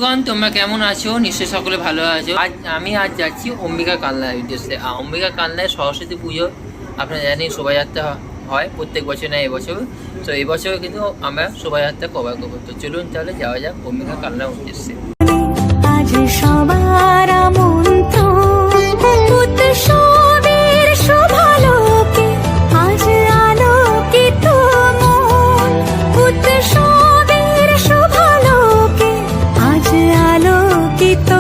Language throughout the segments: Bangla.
বন্ধুগণ, তোমরা কেমন আছো? নিশ্চয়ই সকলে ভালো আছো। আমি যাচ্ছি অম্বিকা কালনার উদ্দেশ্যে। অম্বিকা কালনায় সরস্বতী পুজো আপনারা জানেন, শোভাযাত্রা হয় প্রত্যেক বছর, না এবছর। তো এবছর কিন্তু আমরা শোভাযাত্রা কভার করবো। তো চলুন তাহলে যাওয়া যাক অম্বিকা কালনার উদ্দেশ্যে। আজ সবার উৎসবের শোভালোকে আজ আলোকিত মন, উৎসবের শোভালোকে আজ আলোকিত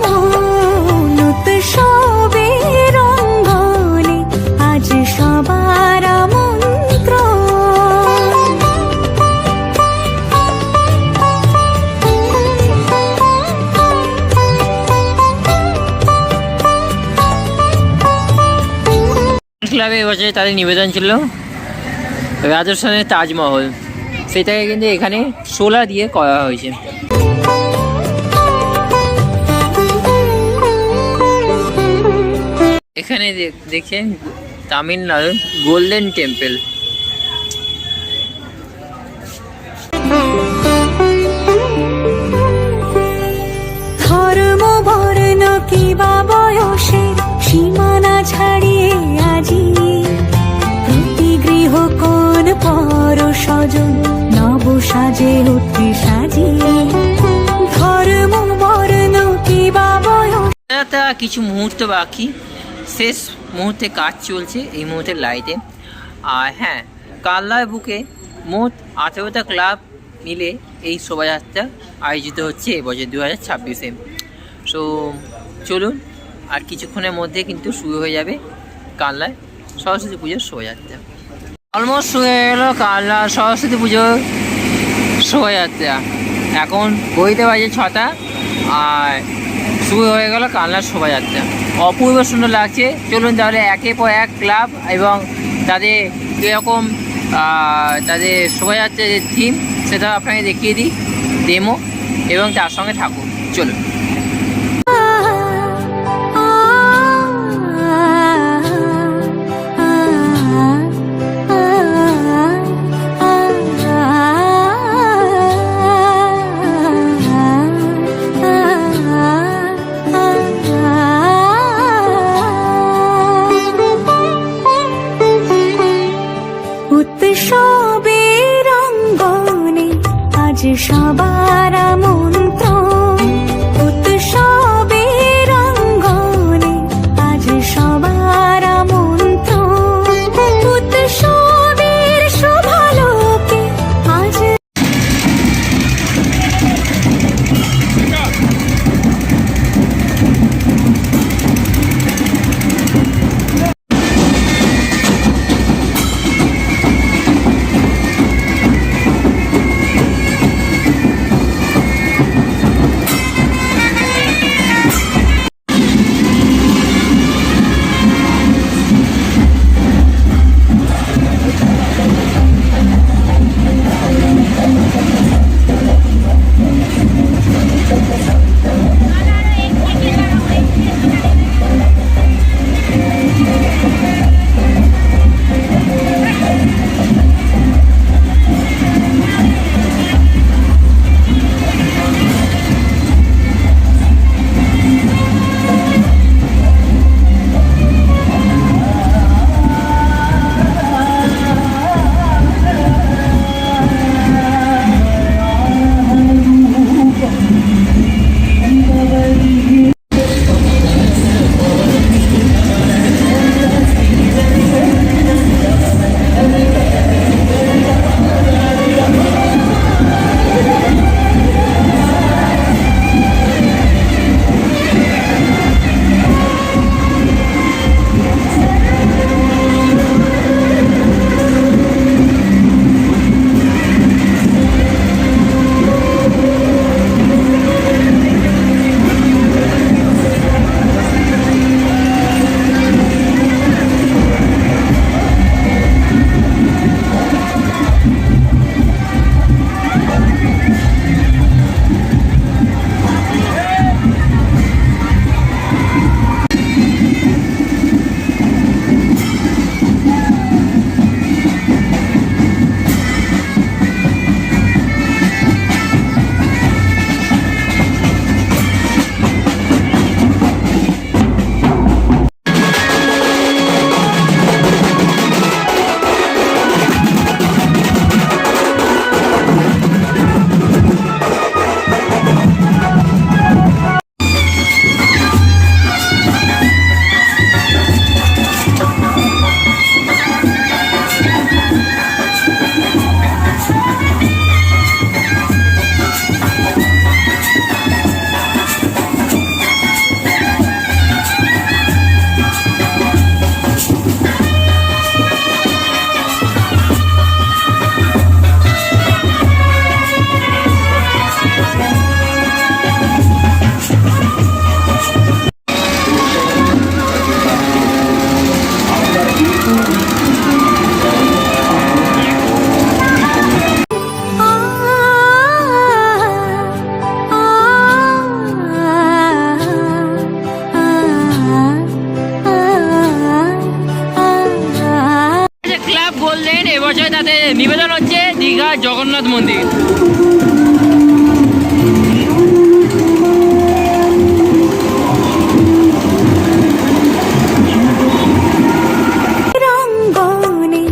মন, উৎসবের রঙ্গনে আজ সবার ক্লাবে এবছরে তাদের নিবেদন ছিল রাজস্থানের তাজমহল, সেটাকে কিন্তু এখানে সোলার দিয়ে করা হয়েছে। এখানে দেখছেন তামিলনাড়ুর গোল্ডেন টেম্পল। ধর্ম বর্ণ কিবা বয়সের সীমানা ছাড়িয়ে আজি প্রতি গৃহ কোন পর স্বজন নব সাজে উঠে সাজিয়ে। ধর্ম বর্ণ কিবা বয়স কিছু মুহূর্ত বাকি, শেষ মুহূর্তে কাজ চলছে এই মুহূর্তে লাইটে। আর হ্যাঁ, কালনার বুকে মোট 18টা ক্লাব মিলে এই শোভাযাত্রা আয়োজিত হচ্ছে এবছর 2026-এ। সো চলুন, আর কিছুক্ষণের মধ্যে কিন্তু শুরু হয়ে যাবে কালনায় সরস্বতী পুজোর শোভাযাত্রা। অলমোস্ট শুরু হয়ে গেল কালনার সরস্বতী পুজোর শোভাযাত্রা। এখন ঘড়িতে বাজে 6টা, আর শুরু হয়ে গেল কালনার শোভাযাত্রা। অপূর্ব সুন্দর লাগছে। চলুন তাহলে একের পর এক ক্লাব এবং তাদের কীরকম তাদের শোভাযাত্রার যে থিম সেটা আপনাকে দেখিয়ে দিই, ডেমো, এবং তার সঙ্গে থাকুন। চলুন। উৎসবের রঙ্গনে আজ সবার আমন্ত্রণ, উৎসবের রঙ্গনে আজ সবার আমন্ত্রণ, উৎসবের শোভালোকে আজ। তাতে নিবেদন হচ্ছে দীঘা জগন্নাথ মন্দির। রঙ্গনে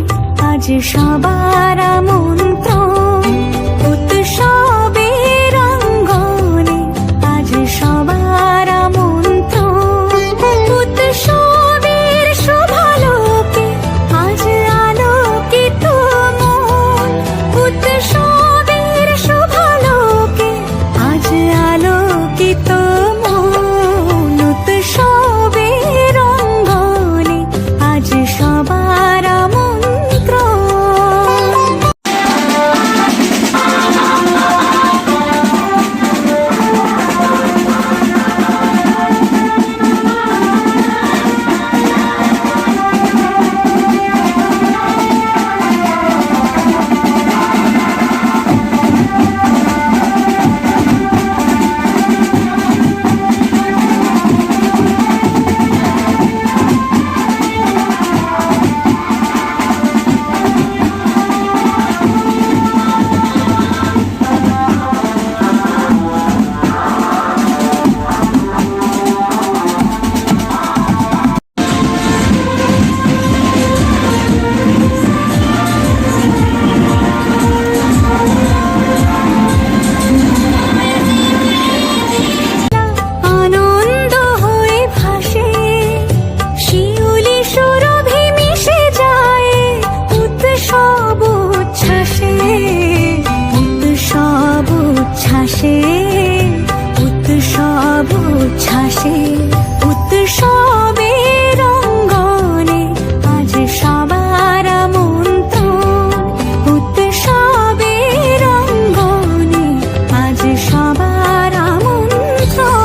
আজ সবার আমন্ত্রণ, উৎসবে রঙ্গনে আজ সবার আমন্ত্রণ, উৎসবের শোভালোকে আজ আলোকিত মন, উৎসবের শোভালোকে আজ আলোকিত মন, উৎসবে রঙ্গনে আজ সবার আমন্ত্রণ। আনন্দ হয়ে ভাসে শিউলি সুরভি মিশে যায়, উৎসব উচ্ছ্বাসে, উৎসব উচ্ছ্বাসে, উৎসব উচ্ছ্বাসে, উৎসবে রঙ্গনে আজ সবার আমন্ত্রণ, উৎসবে রঙ্গনে আজ সবার আমন্ত্রণ।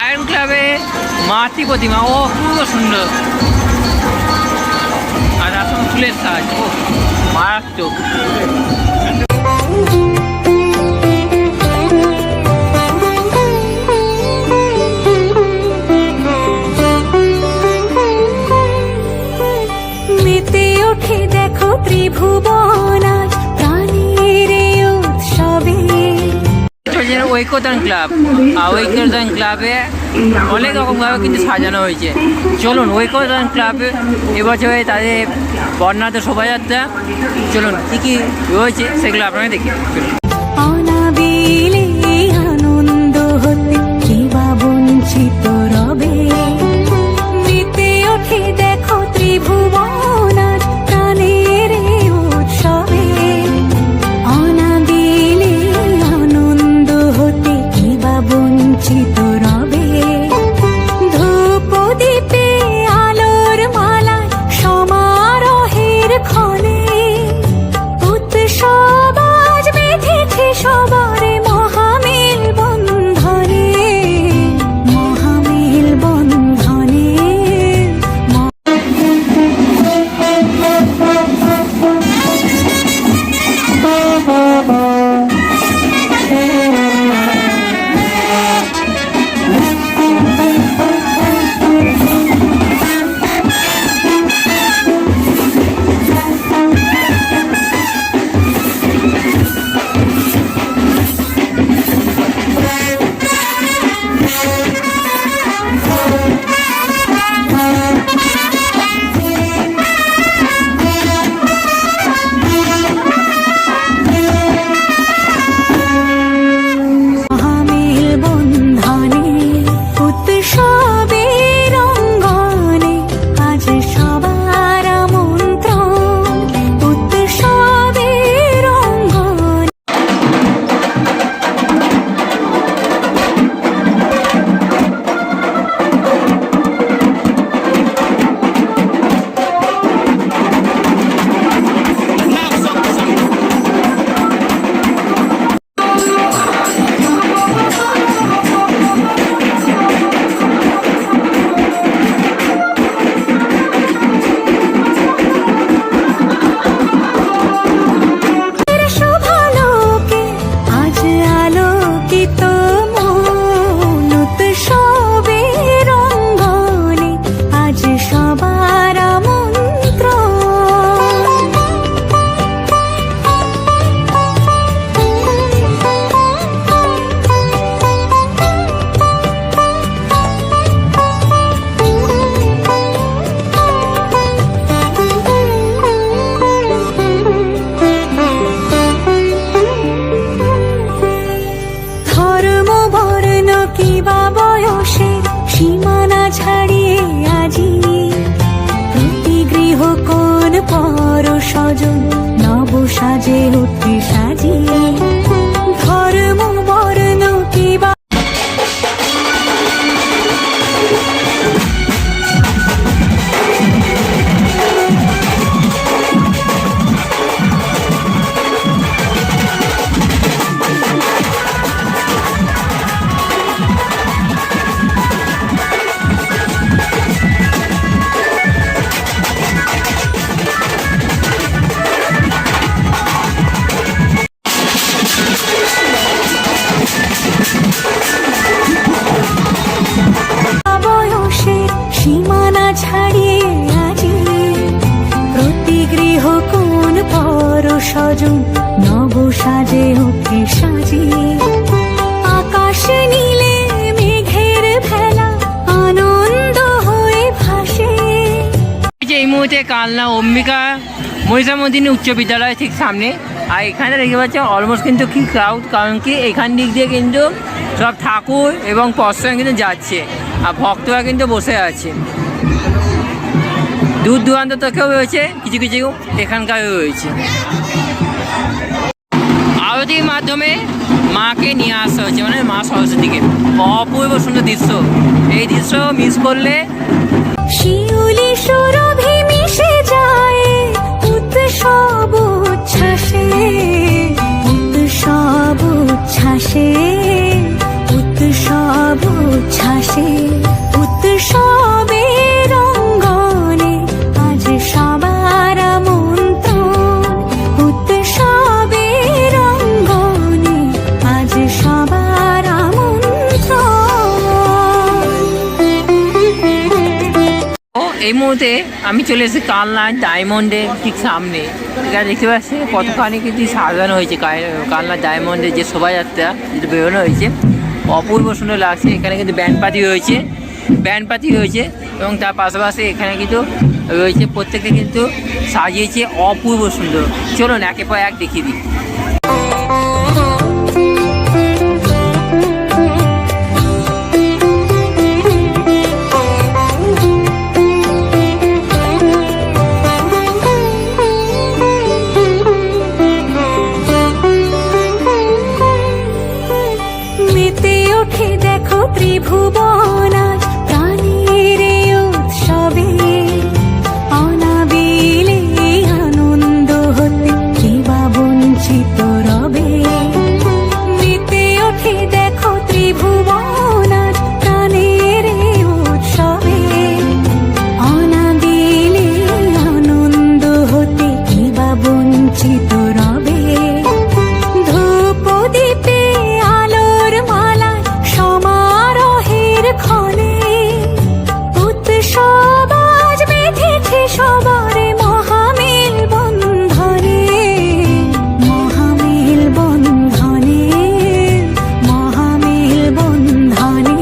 আয়রন ক্লাবে মাতৃ প্রতিমা, ও খুব সুন্দর, আর আসলে ফুলের সাজ, ও মারাত্মক। মেতে ওঠে দেখো ত্রিভুবন আজ প্রাণের এই উৎসবে। ঐক্যদান ক্লাব, আর ঐক্যদান ক্লাবে অনেক রকমভাবে কিন্তু সাজানো হয়েছে। চলুন ঐক্যদান ক্লাবে এবছরে তাদের বর্ণাঢ্য শোভাযাত্রা, চলুন কী কী রয়েছে সেগুলো আপনারা দেখি। অনাবিলে আনন্দ হতে কে বা বঞ্চিত রবে, মেতে ওঠে দেখো ত্রিভুবন আজ প্রাণের এই উৎসবে, অনাবিলে আনন্দ হতে কে বা বঞ্চিত রবে, ধূপ দীপে আলোর মালায় সমারোহের ক্ষণে উৎসব আজ বেঁধে সবার আমন্ত্রণ। ধর্ম বর্ণ কিবা বয়সের সীমানা ছাড়িয়ে আজি প্রতি গৃহ কোন পর স্বজন নব সাজে উঠে সাজিয়ে। ধর্ম বর্ণ কিবা বয়সের সীমানা ছাড়িয়ে আজি প্রতি গৃহ কোন পর স্বজন নব সাজে উঠে সাজিয়ে। আকাশ নীলে মেঘের ভেলা আনন্দ হয়ে ভাসে। এই মুহূর্তে কালনা অম্বিকা মহিষামর্দিনী উচ্চ বিদ্যালয় ঠিক সামনে। আর এখানে দেখতে পাচ্ছেন অলমোস্ট কিন্তু কি ক্রাউড, কারণ কি এখান দিক দিয়ে কিন্তু সব ঠাকুর এবং প্রশ্রয় কিন্তু যাচ্ছে আর ভক্তরা কিন্তু বসে আছে। দূর দূরান্ত থেকেও রয়েছে, কিছু কিছু এখানকার রয়েছে। আরতির মাধ্যমে মাকে নিয়ে আসা হয়েছে, মানে মা সরস্বতীকে। অপূর্ব সুন্দর দৃশ্য, এই দৃশ্য মিস করলে শিউলি সুরভি মিশে যায় উৎসব উচ্ছ্বাসে, উৎসব উচ্ছ্বাসে, উৎসব উচ্ছ্বাসে। উৎসবের অঙ্গনে আজ সবার আমন্ত্রণ। উৎসবের অঙ্গনে আজ সবার আমন্ত্রণ। এই মুহূর্তে আমি চলে এসেছি কালনা ডায়মন্ডের ঠিক সামনে। এখানে দেখতে পাচ্ছি কতখানি কিন্তু সাজানো হয়েছে কালনা ডায়মন্ডের যে শোভাযাত্রা যেটা বেরোনো হয়েছে, অপূর্ব সুন্দর লাগছে। এখানে কিন্তু ব্যান্ড পার্টি রয়েছে এবং তার পাশাপাশি এখানে কিন্তু রয়েছে প্রত্যেকটা কিন্তু সাজিয়েছে অপূর্ব সুন্দর। চলুন একের পর এক দেখিয়ে দিই। মেতে ওঠে দেখো ত্রিভুবন আজ প্রাণের উৎসবে। অনাবিলে আনন্দ হতে কিবা বঞ্চিত রবে। মেতে ওঠে দেখো ত্রিভুবন আজ প্রাণের উৎসবে। অনাবিলে আনন্দ হতে কিবা বঞ্চিত রবে। ধূপ দীপে আলোর মালায় সমারোহের ক্ষণে উৎসব আজ বেঁধেছে সবারে মহামেল বন্ধনে। মহামেল বন্ধনে, মহামেল বন্ধনে।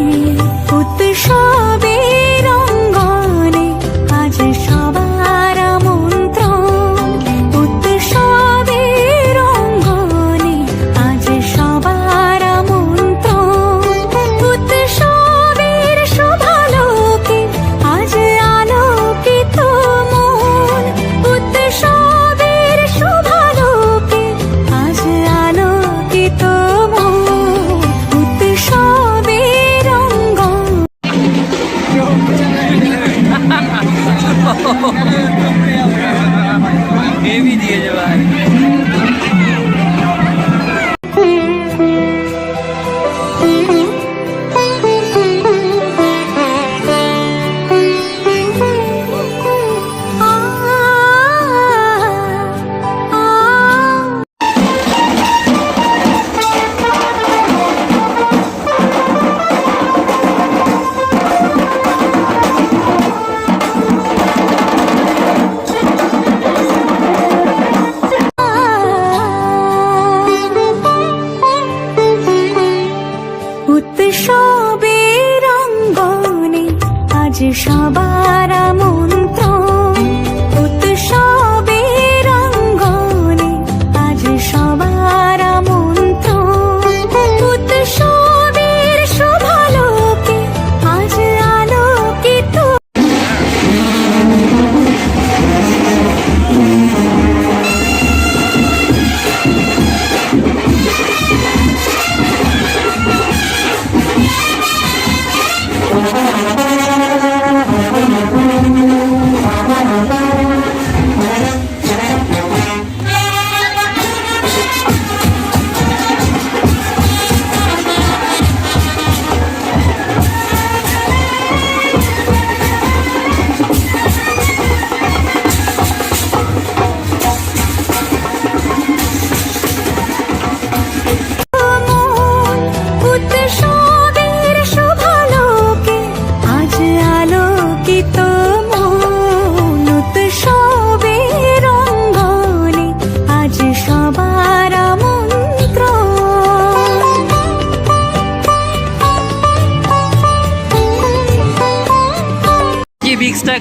উৎসবের অঙ্গনে আজ সবার আমন্ত্রণ। উৎসবের অঙ্গনে আজ সবার আমন্ত্রণ। উৎসবের শোভালোকে আজ আলোকিত মন। উৎসবের শোভালোকে আজ আলোকিত মন। উৎসবের অঙ্গন হেভি দিয়েছে ভাই।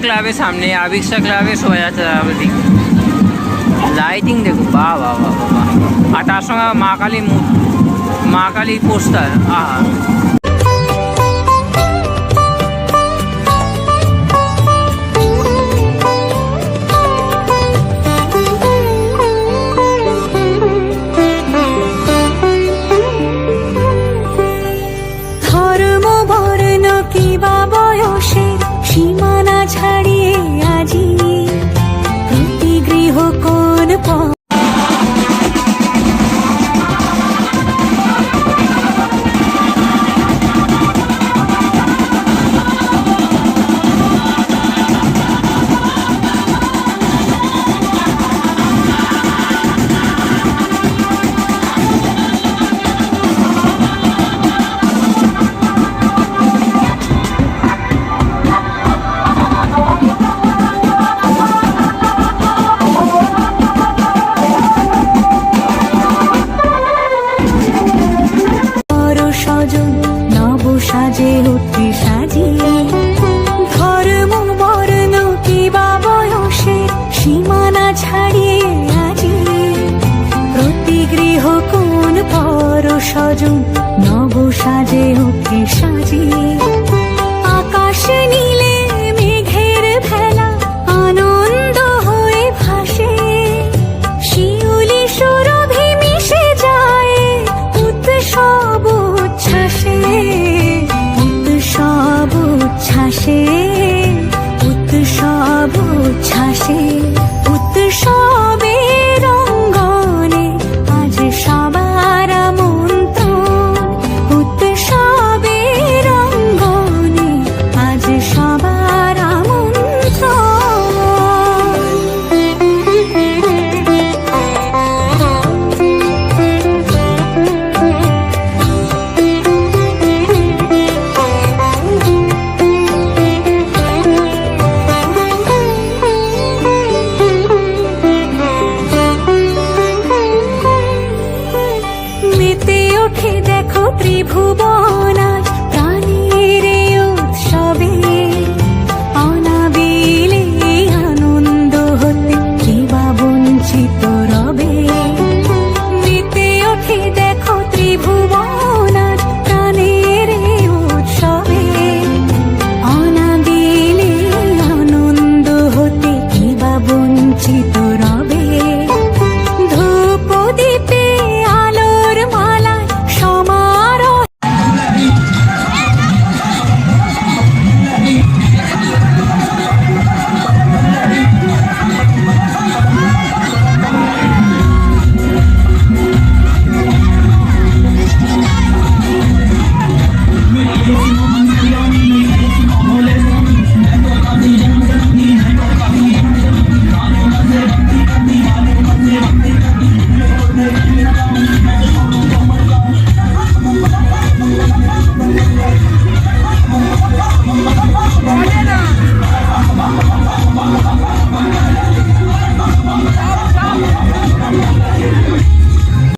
ক্লাবের সামনে আবিকশা ক্লাবের শোভাযাত্রা লাইটিং দেখো, বাহ বাহ বাহ বাহ। আর তার সঙ্গে মা কালীর পোস্টার, আহা। ধর্ম বর্ণ কিবা বয়সের সীমানা ছাড়িয়ে আজি প্রতি গৃহ কোন সাজে উঠতে সাজিয়ে ধর্ম বর্ণ কিবা বয়সে সীমানা ছাড়িয়ে আজি প্রতি গৃহ কোন পর স্বজন নব সাজে উঠতে সাজিয়ে আকাশ নীলে মেঘের ভেলা আনন্দ হয়ে ভাসে শিউলি সুরভি মিশে যায় উৎসব উচ্ছ্বাসে উৎসব উচ্ছ্বাসে উৎসব উচ্ছ্বাসে উৎসবের অঙ্গনে আজ সবার আমন্ত্রণ উৎসবের অঙ্গনে আজ সবার মেতে ওঠে দেখো ত্রিভুবন আজ প্রাণের এই উৎসবে অনাবিলে আনন্দ হতে কিবা বঞ্চিত রবে মেতে ওঠে দেখো ত্রিভুবন আজ প্রাণের এই উৎসবে অনাবিলে আনন্দ হতে কিবা বঞ্চিত রবে ধূপ দীপে আলোর মালা সমারোহ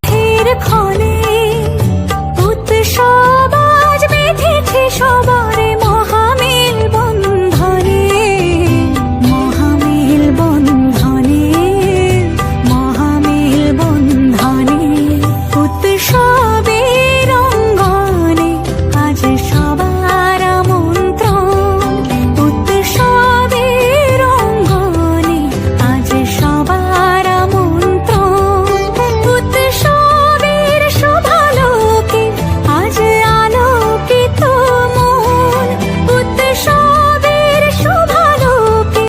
ফের ক্ষণে উৎসব আজ বেঁধেছে সবারে মহামেল বন্ধনে মহামেল বন্ধনে মহামেল বন্ধনে উৎসবের অঙ্গনে আজ সবার আমন্ত্রণ উৎসবের অঙ্গনে আজ সবার আমন্ত্রণ উৎসবের শোভালোকে আজ আলোকিত মন উৎসবের শোভালোকে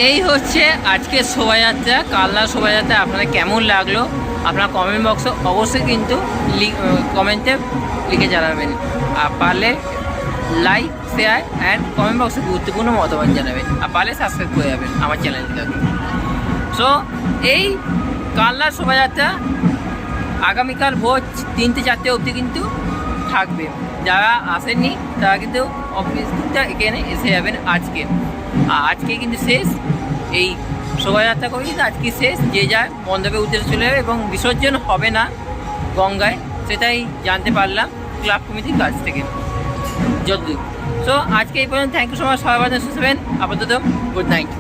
এই হচ্ছে আজকে শোভাযাত্রা, কালনা শোভাযাত্রা। আপনাদের কেমন লাগলো আপনার কমেন্ট বক্সে অবশ্যই কিন্তু কমেন্টে লিখে জানাবেন। আর পারলে লাইক শেয়ার অ্যান্ড কমেন্ট বক্সে গুরুত্বপূর্ণ মতামত জানাবেন। আর পারলে সাবস্ক্রাইব করে যাবেন আমার চ্যানেলটাকে। সো এই কালনা শোভাযাত্রা আগামীকাল ভোর 3টে 4টে অবধি কিন্তু থাকবে। যারা আসেননি তারা কিন্তু অফিসটা এখানে এসে যাবেন আজকে। আর আজকে কিন্তু শেষ এই শোভাযাত্রা করে, কিন্তু আজকে শেষ, যে যায় মণ্ডপে উদ্দেশ্যে চলে যাবে এবং বিসর্জন হবে না গঙ্গায়, সেটাই জানতে পারলাম ক্লাব কমিটির কাছ থেকে যতদূর। সো আজকে এই পর্যন্ত, থ্যাংক ইউ সো মাচ, সবাই ভালো থাকবেন, আপাতত গুড নাইট।